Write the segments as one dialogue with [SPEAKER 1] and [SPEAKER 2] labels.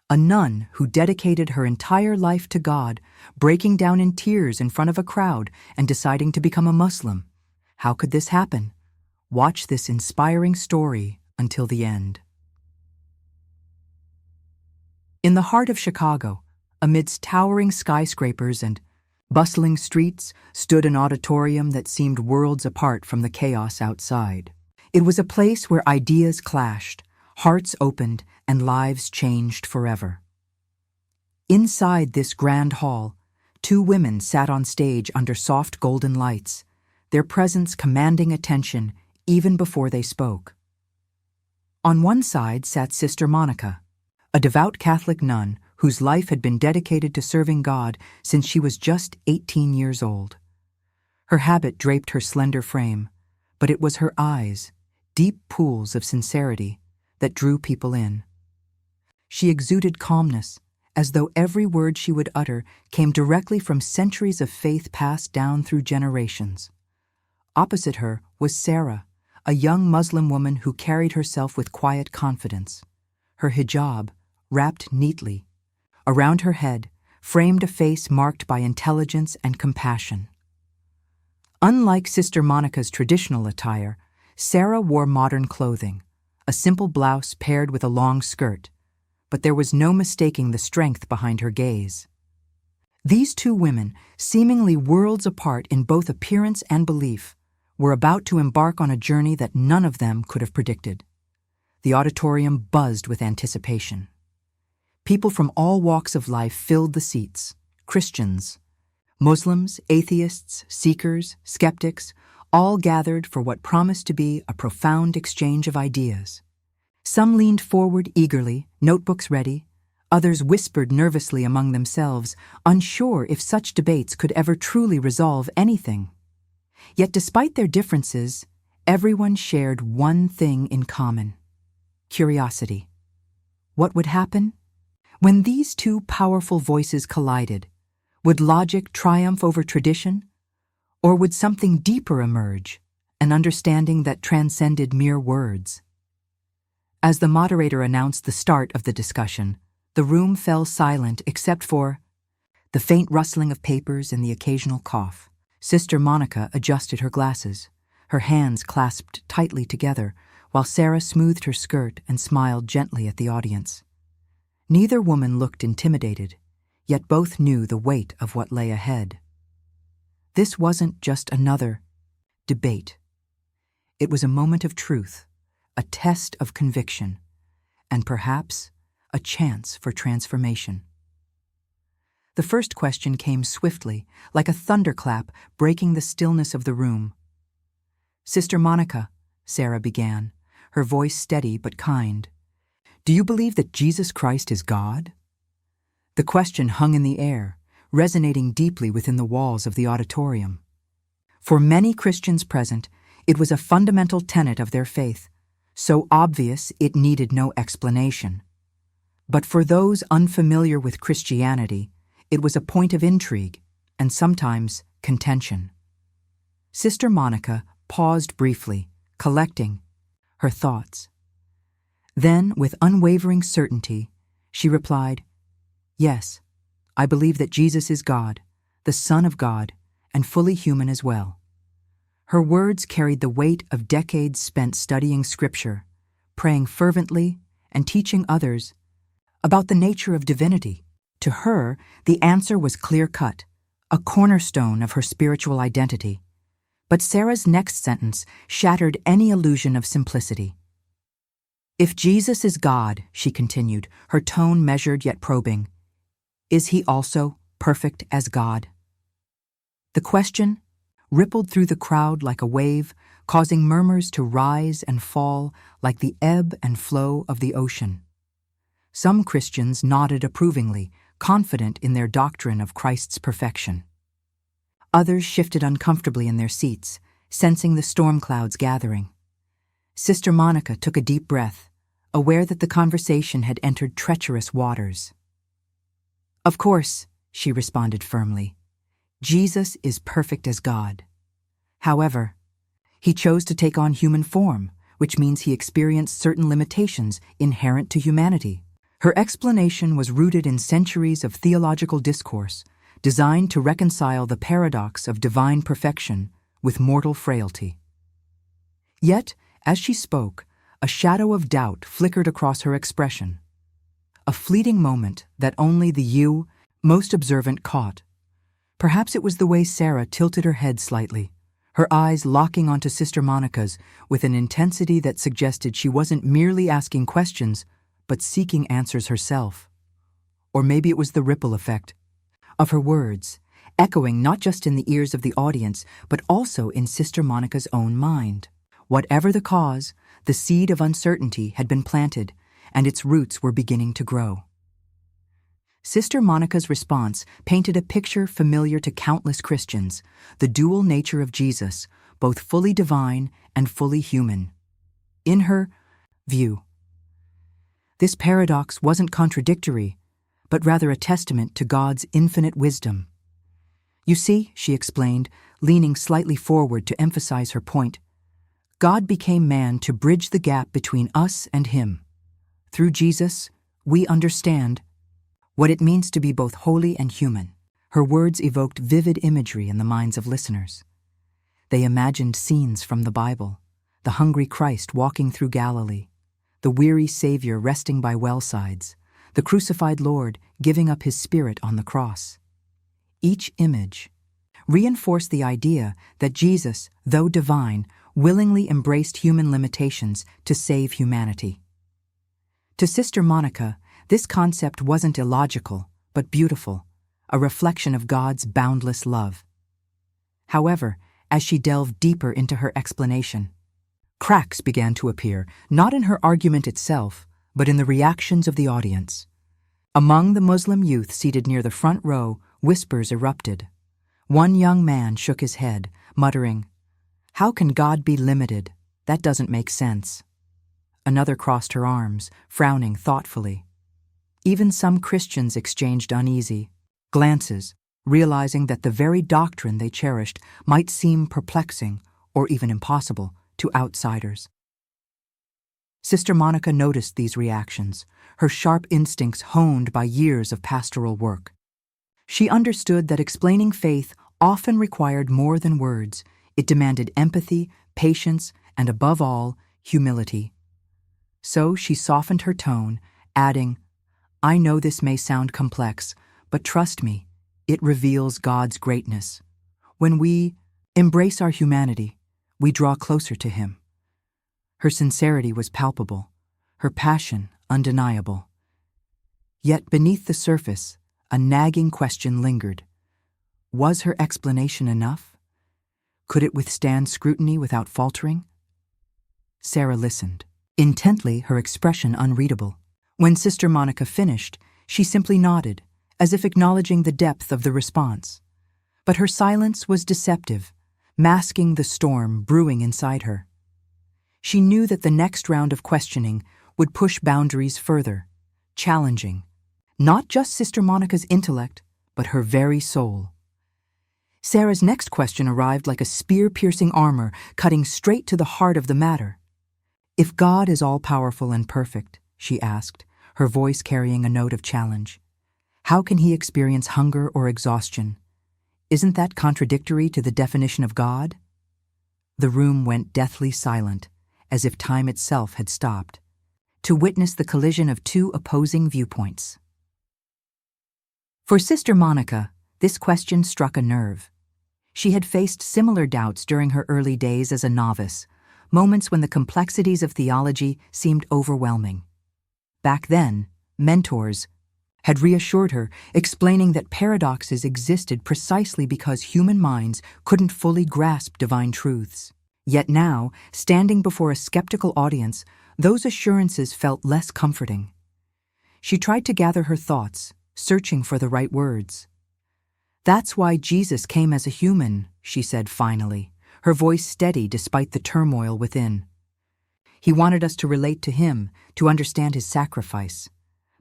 [SPEAKER 1] A nun who dedicated her entire life to God, breaking down in tears in front of a crowd and deciding to become a Muslim. How could this happen? Watch this inspiring story until the end. In the heart of Chicago, amidst towering skyscrapers and bustling streets, stood an auditorium that seemed worlds apart from the chaos outside. It was a place where ideas clashed, hearts opened, and lives changed forever. Inside this grand hall, two women sat on stage under soft golden lights, their presence commanding attention even before they spoke. On one side sat Sister Monica, a devout Catholic nun whose life had been dedicated to serving God since she was just 18 years old. Her habit draped her slender frame, but it was her eyes, deep pools of sincerity, that drew people in. She exuded calmness, as though every word she would utter came directly from centuries of faith passed down through generations. Opposite her was Sarah, a young Muslim woman who carried herself with quiet confidence. Her hijab, wrapped neatly around her head, framed a face marked by intelligence and compassion. Unlike Sister Monica's traditional attire, Sarah wore modern clothing, a simple blouse paired with a long skirt, but there was no mistaking the strength behind her gaze. These two women, seemingly worlds apart in both appearance and belief, were about to embark on a journey that none of them could have predicted. The auditorium buzzed with anticipation. People from all walks of life filled the seats: Christians, Muslims, atheists, seekers, skeptics, all gathered for what promised to be a profound exchange of ideas. Some leaned forward eagerly, notebooks ready. Others whispered nervously among themselves, unsure if such debates could ever truly resolve anything. Yet despite their differences, everyone shared one thing in common: curiosity. What would happen? When these two powerful voices collided, would logic triumph over tradition? Or would something deeper emerge, an understanding that transcended mere words? As the moderator announced the start of the discussion, the room fell silent except for the faint rustling of papers and the occasional cough. Sister Monica adjusted her glasses, her hands clasped tightly together, while Sarah smoothed her skirt and smiled gently at the audience. Neither woman looked intimidated, yet both knew the weight of what lay ahead. This wasn't just another debate. It was a moment of truth, a test of conviction, and perhaps a chance for transformation. The first question came swiftly, like a thunderclap breaking the stillness of the room. "Sister Monica," Sarah began, her voice steady but kind, "do you believe that Jesus Christ is God?" The question hung in the air, resonating deeply within the walls of the auditorium. For many Christians present, it was a fundamental tenet of their faith, so obvious it needed no explanation. But for those unfamiliar with Christianity, it was a point of intrigue and sometimes contention. Sister Monica paused briefly, collecting her thoughts. Then, with unwavering certainty, she replied, "Yes, I believe that Jesus is God, the Son of God, and fully human as well." Her words carried the weight of decades spent studying Scripture, praying fervently, and teaching others about the nature of divinity. To her, the answer was clear-cut, a cornerstone of her spiritual identity. But Sarah's next sentence shattered any illusion of simplicity. "If Jesus is God," she continued, her tone measured yet probing, "is he also perfect as God?" The question rippled through the crowd like a wave, causing murmurs to rise and fall like the ebb and flow of the ocean. Some Christians nodded approvingly, confident in their doctrine of Christ's perfection. Others shifted uncomfortably in their seats, sensing the storm clouds gathering. Sister Monica took a deep breath, aware that the conversation had entered treacherous waters. "Of course," she responded firmly, "Jesus is perfect as God. However, he chose to take on human form, which means he experienced certain limitations inherent to humanity. Her explanation was rooted in centuries of theological discourse, designed to reconcile the paradox of divine perfection with mortal frailty. Yet, as she spoke, a shadow of doubt flickered across her expression. A fleeting moment that only the most observant caught. Perhaps it was the way Sarah tilted her head slightly, her eyes locking onto Sister Monica's with an intensity that suggested she wasn't merely asking questions, but seeking answers herself. Or maybe it was the ripple effect of her words, echoing not just in the ears of the audience, but also in Sister Monica's own mind. Whatever the cause, the seed of uncertainty had been planted, and its roots were beginning to grow. Sister Monica's response painted a picture familiar to countless Christians, the dual nature of Jesus, both fully divine and fully human. In her view, this paradox wasn't contradictory, but rather a testament to God's infinite wisdom. You see, she explained, leaning slightly forward to emphasize her point, God became man to bridge the gap between us and Him. Through Jesus, we understand what it means to be both holy and human. Her words evoked vivid imagery in the minds of listeners. They imagined scenes from the Bible, the hungry Christ walking through Galilee, the weary Savior resting by well sides, the crucified Lord giving up His Spirit on the cross. Each image reinforced the idea that Jesus, though divine, willingly embraced human limitations to save humanity. To Sister Monica, this concept wasn't illogical, but beautiful, a reflection of God's boundless love. However, as she delved deeper into her explanation, cracks began to appear, not in her argument itself, but in the reactions of the audience. Among the Muslim youth seated near the front row, whispers erupted. One young man shook his head, muttering, "How can God be limited? That doesn't make sense." Another crossed her arms, frowning thoughtfully. Even some Christians exchanged uneasy glances, realizing that the very doctrine they cherished might seem perplexing or even impossible to outsiders. Sister Monica noticed these reactions, her sharp instincts honed by years of pastoral work. She understood that explaining faith often required more than words. It demanded empathy, patience, and above all, humility. So she softened her tone, adding, "I know this may sound complex, but trust me, it reveals God's greatness. When we embrace our humanity, we draw closer to Him." Her sincerity was palpable, her passion undeniable. Yet beneath the surface, a nagging question lingered. Was her explanation enough? Could it withstand scrutiny without faltering? Sarah listened, intently, her expression unreadable. When Sister Monica finished, she simply nodded, as if acknowledging the depth of the response. But her silence was deceptive, masking the storm brewing inside her. She knew that the next round of questioning would push boundaries further, challenging not just Sister Monica's intellect, but her very soul. Sarah's next question arrived like a spear-piercing armor, cutting straight to the heart of the matter. "If God is all-powerful and perfect," she asked, her voice carrying a note of challenge, "how can He experience hunger or exhaustion? Isn't that contradictory to the definition of God?" The room went deathly silent, as if time itself had stopped, to witness the collision of two opposing viewpoints. For Sister Monica, this question struck a nerve. She had faced similar doubts during her early days as a novice, moments when the complexities of theology seemed overwhelming. Back then, mentors had reassured her, explaining that paradoxes existed precisely because human minds couldn't fully grasp divine truths. Yet now, standing before a skeptical audience, those assurances felt less comforting. She tried to gather her thoughts, searching for the right words. "That's why Jesus came as a human," she said finally, her voice steady despite the turmoil within. "He wanted us to relate to Him, to understand His sacrifice.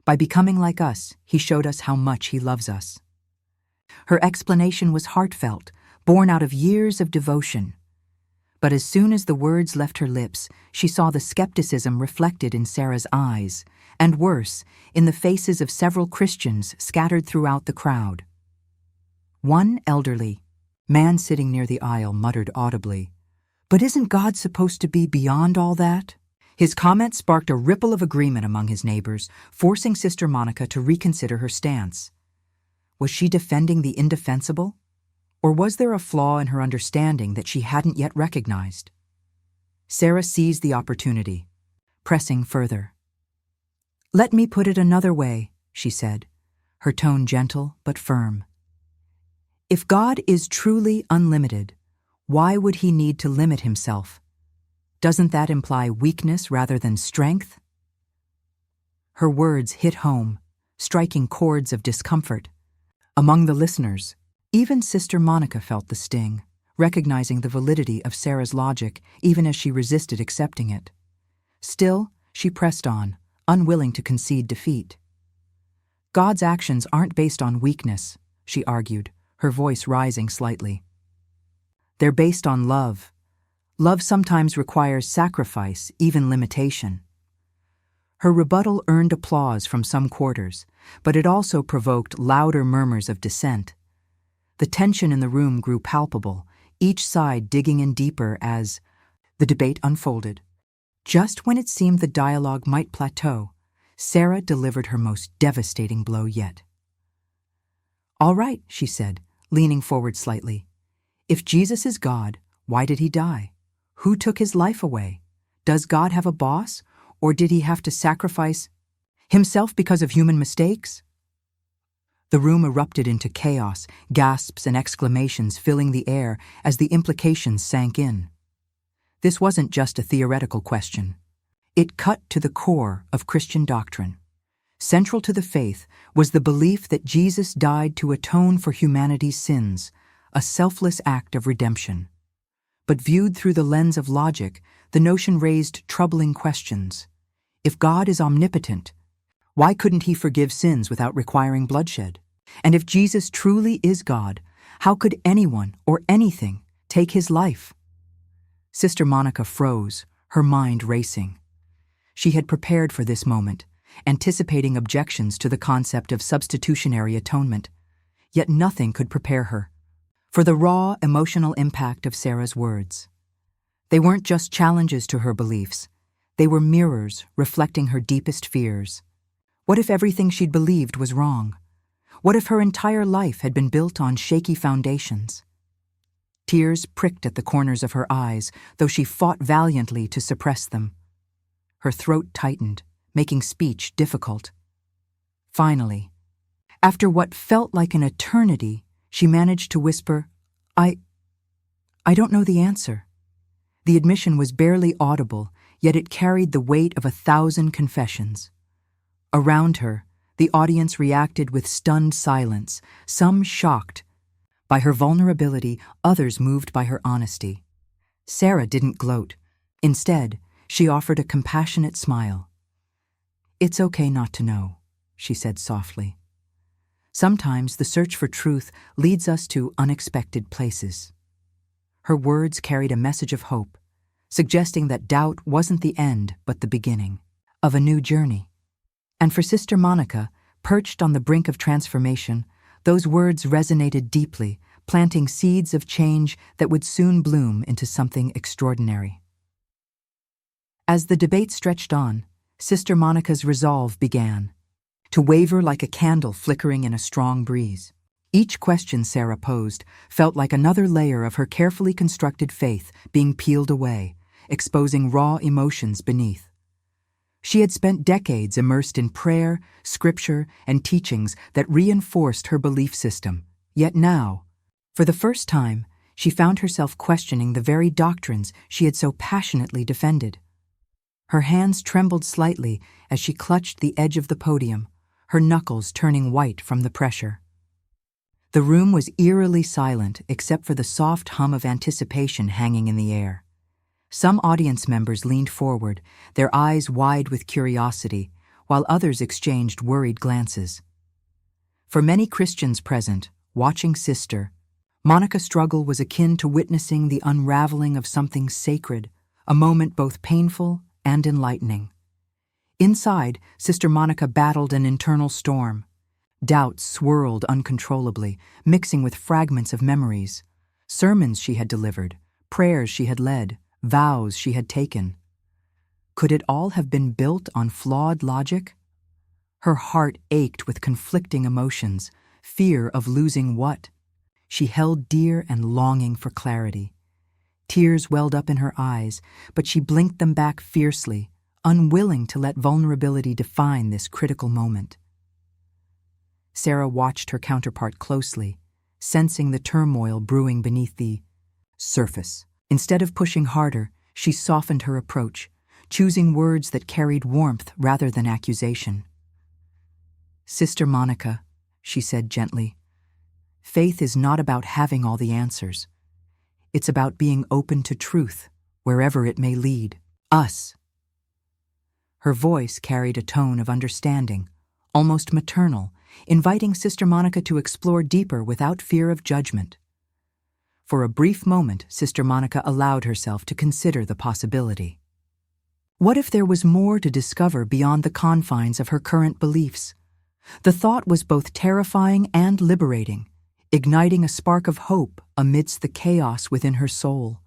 [SPEAKER 1] By becoming like us, He showed us how much He loves us." Her explanation was heartfelt, born out of years of devotion. But as soon as the words left her lips, she saw the skepticism reflected in Sarah's eyes, and worse, in the faces of several Christians scattered throughout the crowd. One elderly man sitting near the aisle muttered audibly, "But isn't God supposed to be beyond all that?" His comment sparked a ripple of agreement among his neighbors, forcing Sister Monica to reconsider her stance. Was she defending the indefensible? Or was there a flaw in her understanding that she hadn't yet recognized? Sarah seized the opportunity, pressing further. "Let me put it another way," she said, her tone gentle but firm. "If God is truly unlimited, why would he need to limit himself? Doesn't that imply weakness rather than strength?" Her words hit home, striking chords of discomfort. Among the listeners, even Sister Monica felt the sting, recognizing the validity of Sarah's logic even as she resisted accepting it. Still, she pressed on, unwilling to concede defeat. "God's actions aren't based on weakness," she argued, her voice rising slightly. "They're based on love. Love sometimes requires sacrifice, even limitation." Her rebuttal earned applause from some quarters, but it also provoked louder murmurs of dissent. The tension in the room grew palpable, each side digging in deeper as the debate unfolded. Just when it seemed the dialogue might plateau, Sarah delivered her most devastating blow yet. "All right," she said, leaning forward slightly. "If Jesus is God, why did he die? Who took his life away? Does God have a boss, or did he have to sacrifice himself because of human mistakes?" The room erupted into chaos, gasps and exclamations filling the air as the implications sank in. This wasn't just a theoretical question. It cut to the core of Christian doctrine. Central to the faith was the belief that Jesus died to atone for humanity's sins, a selfless act of redemption. But viewed through the lens of logic, the notion raised troubling questions. If God is omnipotent, why couldn't he forgive sins without requiring bloodshed? And if Jesus truly is God, how could anyone or anything take his life? Sister Monica froze, her mind racing. She had prepared for this moment, anticipating objections to the concept of substitutionary atonement. Yet nothing could prepare her for the raw, emotional impact of Sarah's words. They weren't just challenges to her beliefs. They were mirrors reflecting her deepest fears. What if everything she'd believed was wrong? What if her entire life had been built on shaky foundations? Tears pricked at the corners of her eyes, though she fought valiantly to suppress them. Her throat tightened, making speech difficult. Finally, after what felt like an eternity, she managed to whisper, I don't know the answer." The admission was barely audible, yet it carried the weight of 1,000 confessions. Around her, the audience reacted with stunned silence, some shocked by her vulnerability, others moved by her honesty. Sarah didn't gloat. Instead, she offered a compassionate smile. "It's okay not to know," she said softly. "Sometimes the search for truth leads us to unexpected places." Her words carried a message of hope, suggesting that doubt wasn't the end but the beginning of a new journey. And for Sister Monica, perched on the brink of transformation, those words resonated deeply, planting seeds of change that would soon bloom into something extraordinary. As the debate stretched on, Sister Monica's resolve began to waver like a candle flickering in a strong breeze. Each question Sarah posed felt like another layer of her carefully constructed faith being peeled away, exposing raw emotions beneath. She had spent decades immersed in prayer, scripture, and teachings that reinforced her belief system. Yet now, for the first time, she found herself questioning the very doctrines she had so passionately defended. Her hands trembled slightly as she clutched the edge of the podium, her knuckles turning white from the pressure. The room was eerily silent except for the soft hum of anticipation hanging in the air. Some audience members leaned forward, their eyes wide with curiosity, while others exchanged worried glances. For many Christians present, watching Sister Monica's struggle was akin to witnessing the unraveling of something sacred, a moment both painful and enlightening. Inside, Sister Monica battled an internal storm. Doubts swirled uncontrollably, mixing with fragments of memories. Sermons she had delivered, prayers she had led, vows she had taken. Could it all have been built on flawed logic? Her heart ached with conflicting emotions, fear of losing what she held dear and longing for clarity. Tears welled up in her eyes, but she blinked them back fiercely, unwilling to let vulnerability define this critical moment. Sarah watched her counterpart closely, sensing the turmoil brewing beneath the surface. Instead of pushing harder, she softened her approach, choosing words that carried warmth rather than accusation. "Sister Monica," she said gently, "faith is not about having all the answers. It's about being open to truth, wherever it may lead us." Her voice carried a tone of understanding, almost maternal, inviting Sister Monica to explore deeper without fear of judgment. For a brief moment, Sister Monica allowed herself to consider the possibility. What if there was more to discover beyond the confines of her current beliefs? The thought was both terrifying and liberating, igniting a spark of hope amidst the chaos within her soul.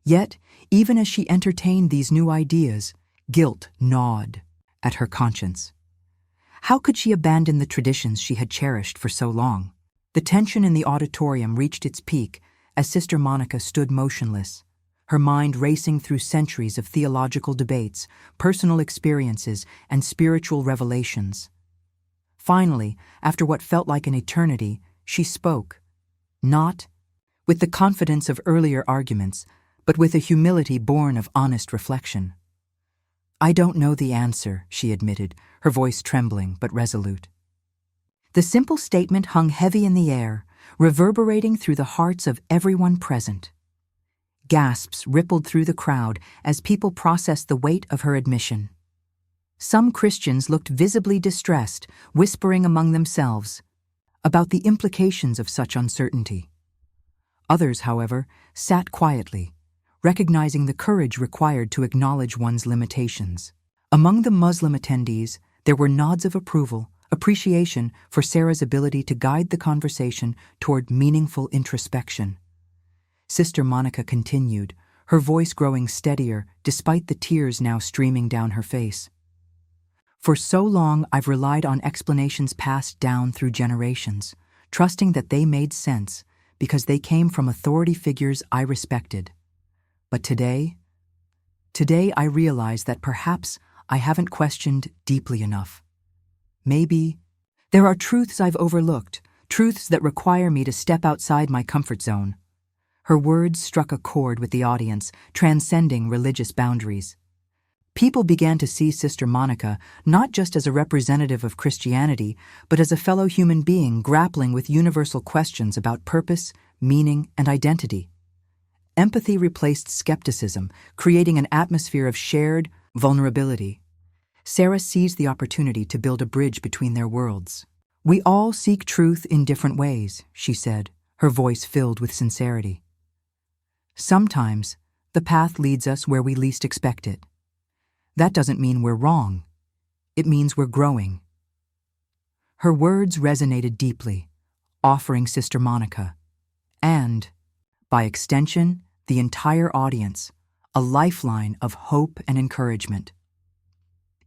[SPEAKER 1] Yet, even as she entertained these new ideas, guilt gnawed at her conscience. How could she abandon the traditions she had cherished for so long? The tension in the auditorium reached its peak as Sister Monica stood motionless, her mind racing through centuries of theological debates, personal experiences, and spiritual revelations. Finally, after what felt like an eternity, she spoke, not with the confidence of earlier arguments, but with a humility born of honest reflection. "I don't know the answer," she admitted, her voice trembling but resolute. The simple statement hung heavy in the air, reverberating through the hearts of everyone present. Gasps rippled through the crowd as people processed the weight of her admission. Some Christians looked visibly distressed, whispering among themselves about the implications of such uncertainty. Others, however, sat quietly, recognizing the courage required to acknowledge one's limitations. Among the Muslim attendees, there were nods of approval, appreciation for Sarah's ability to guide the conversation toward meaningful introspection. Sister Monica continued, her voice growing steadier despite the tears now streaming down her face. "For so long, I've relied on explanations passed down through generations, trusting that they made sense because they came from authority figures I respected. But today I realize that perhaps I haven't questioned deeply enough. Maybe there are truths I've overlooked, truths that require me to step outside my comfort zone." Her words struck a chord with the audience, transcending religious boundaries. People began to see Sister Monica not just as a representative of Christianity, but as a fellow human being grappling with universal questions about purpose, meaning, and identity. Empathy replaced skepticism, creating an atmosphere of shared vulnerability. Sarah seized the opportunity to build a bridge between their worlds. "We all seek truth in different ways," she said, her voice filled with sincerity. "Sometimes, the path leads us where we least expect it. That doesn't mean we're wrong. It means we're growing." Her words resonated deeply, offering Sister Monica, and, by extension, the entire audience, a lifeline of hope and encouragement.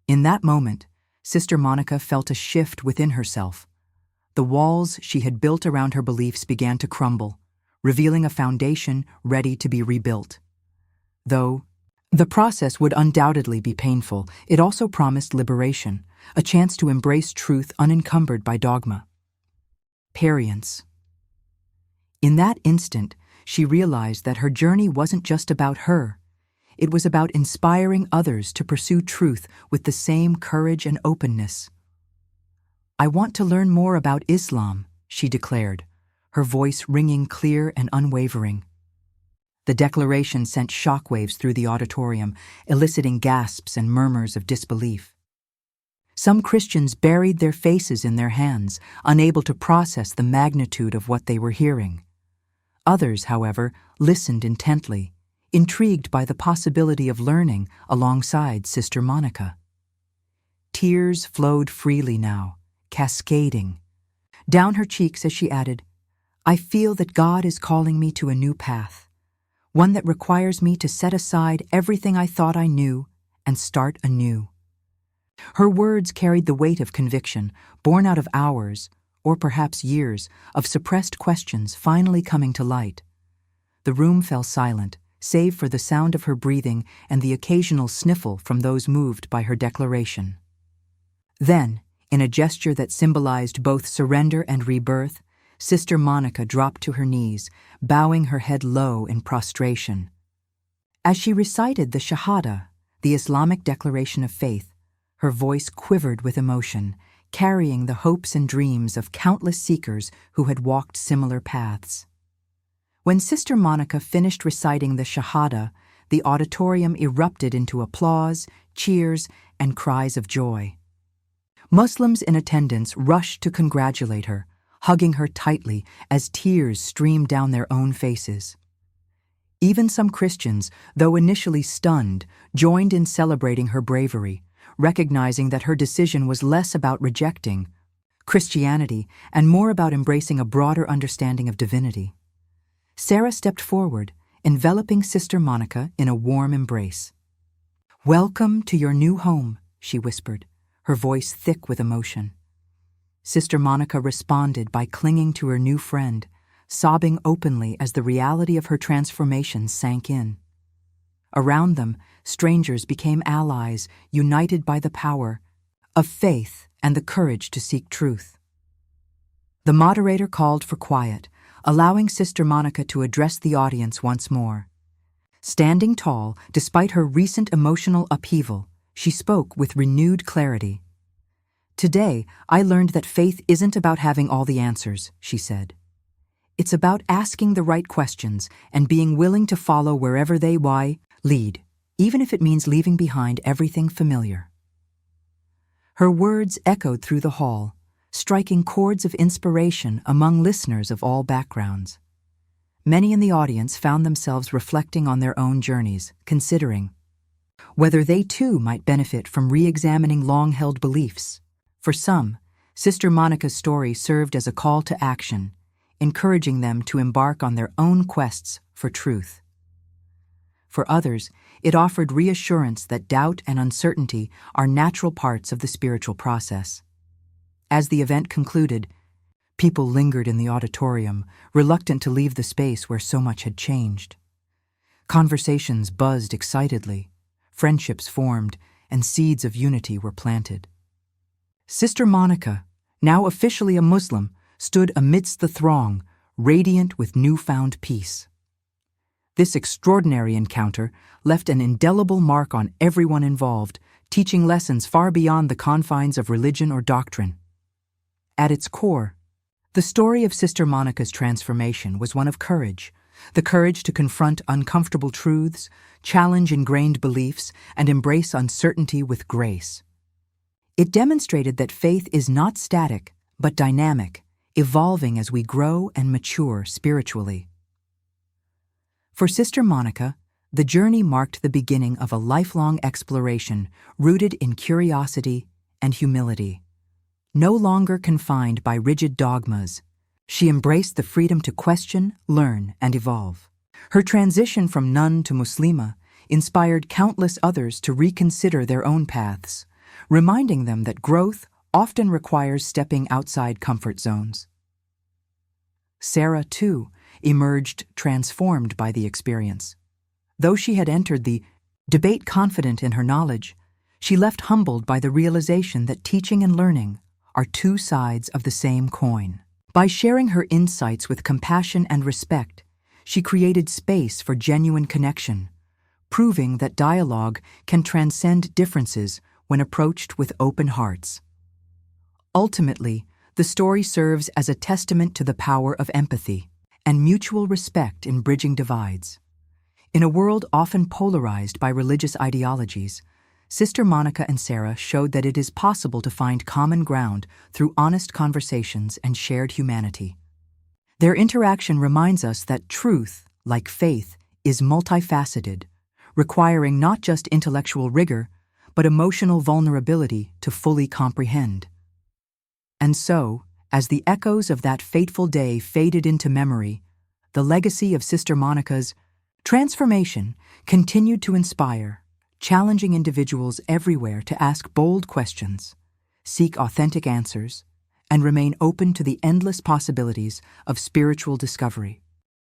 [SPEAKER 1] In that moment, Sister Monica felt a shift within herself. The walls she had built around her beliefs began to crumble, revealing a foundation ready to be rebuilt. Though the process would undoubtedly be painful, it also promised liberation, a chance to embrace truth unencumbered by dogma. Perience. In that instant, she realized that her journey wasn't just about her. It was about inspiring others to pursue truth with the same courage and openness. "I want to learn more about Islam," she declared, her voice ringing clear and unwavering. The declaration sent shockwaves through the auditorium, eliciting gasps and murmurs of disbelief. Some Christians buried their faces in their hands, unable to process the magnitude of what they were hearing. Others, however, listened intently, intrigued by the possibility of learning alongside Sister Monica. Tears flowed freely now, cascading down her cheeks as she added, "I feel that God is calling me to a new path, one that requires me to set aside everything I thought I knew and start anew." Her words carried the weight of conviction, born out of hours, or perhaps years, of suppressed questions finally coming to light. The room fell silent, save for the sound of her breathing and the occasional sniffle from those moved by her declaration. Then, in a gesture that symbolized both surrender and rebirth, Sister Monica dropped to her knees, bowing her head low in prostration. As she recited the Shahada, the Islamic declaration of faith, her voice quivered with emotion, carrying the hopes and dreams of countless seekers who had walked similar paths. When Sister Monica finished reciting the Shahada, the auditorium erupted into applause, cheers, and cries of joy. Muslims in attendance rushed to congratulate her, hugging her tightly as tears streamed down their own faces. Even some Christians, though initially stunned, joined in celebrating her bravery, recognizing that her decision was less about rejecting Christianity and more about embracing a broader understanding of divinity. Sarah stepped forward, enveloping Sister Monica in a warm embrace. "Welcome to your new home," she whispered, her voice thick with emotion. Sister Monica responded by clinging to her new friend, sobbing openly as the reality of her transformation sank in. Around them, strangers became allies, united by the power of faith and the courage to seek truth. The moderator called for quiet, allowing Sister Monica to address the audience once more. Standing tall, despite her recent emotional upheaval, she spoke with renewed clarity. "Today, I learned that faith isn't about having all the answers," she said. "It's about asking the right questions and being willing to follow wherever they lead, even if it means leaving behind everything familiar." Her words echoed through the hall, striking chords of inspiration among listeners of all backgrounds. Many in the audience found themselves reflecting on their own journeys, considering whether they too might benefit from re-examining long-held beliefs. For some, Sister Monica's story served as a call to action, encouraging them to embark on their own quests for truth. For others, it offered reassurance that doubt and uncertainty are natural parts of the spiritual process. As the event concluded, people lingered in the auditorium, reluctant to leave the space where so much had changed. Conversations buzzed excitedly, friendships formed, and seeds of unity were planted. Sister Monica, now officially a Muslim, stood amidst the throng, radiant with newfound peace. This extraordinary encounter left an indelible mark on everyone involved, teaching lessons far beyond the confines of religion or doctrine. At its core, the story of Sister Monica's transformation was one of courage, the courage to confront uncomfortable truths, challenge ingrained beliefs, and embrace uncertainty with grace. It demonstrated that faith is not static, but dynamic, evolving as we grow and mature spiritually. For Sister Monica, the journey marked the beginning of a lifelong exploration rooted in curiosity and humility. No longer confined by rigid dogmas, she embraced the freedom to question, learn, and evolve. Her transition from nun to Muslima inspired countless others to reconsider their own paths, reminding them that growth often requires stepping outside comfort zones. Sarah, too, emerged transformed by the experience. Though she had entered the debate confident in her knowledge, she left humbled by the realization that teaching and learning are two sides of the same coin. By sharing her insights with compassion and respect, she created space for genuine connection, proving that dialogue can transcend differences when approached with open hearts. Ultimately, the story serves as a testament to the power of empathy and mutual respect in bridging divides. In a world often polarized by religious ideologies, Sister Monica and Sarah showed that it is possible to find common ground through honest conversations and shared humanity. Their interaction reminds us that truth, like faith, is multifaceted, requiring not just intellectual rigor, but emotional vulnerability to fully comprehend. And so, as the echoes of that fateful day faded into memory, the legacy of Sister Monica's transformation continued to inspire, challenging individuals everywhere to ask bold questions, seek authentic answers, and remain open to the endless possibilities of spiritual discovery.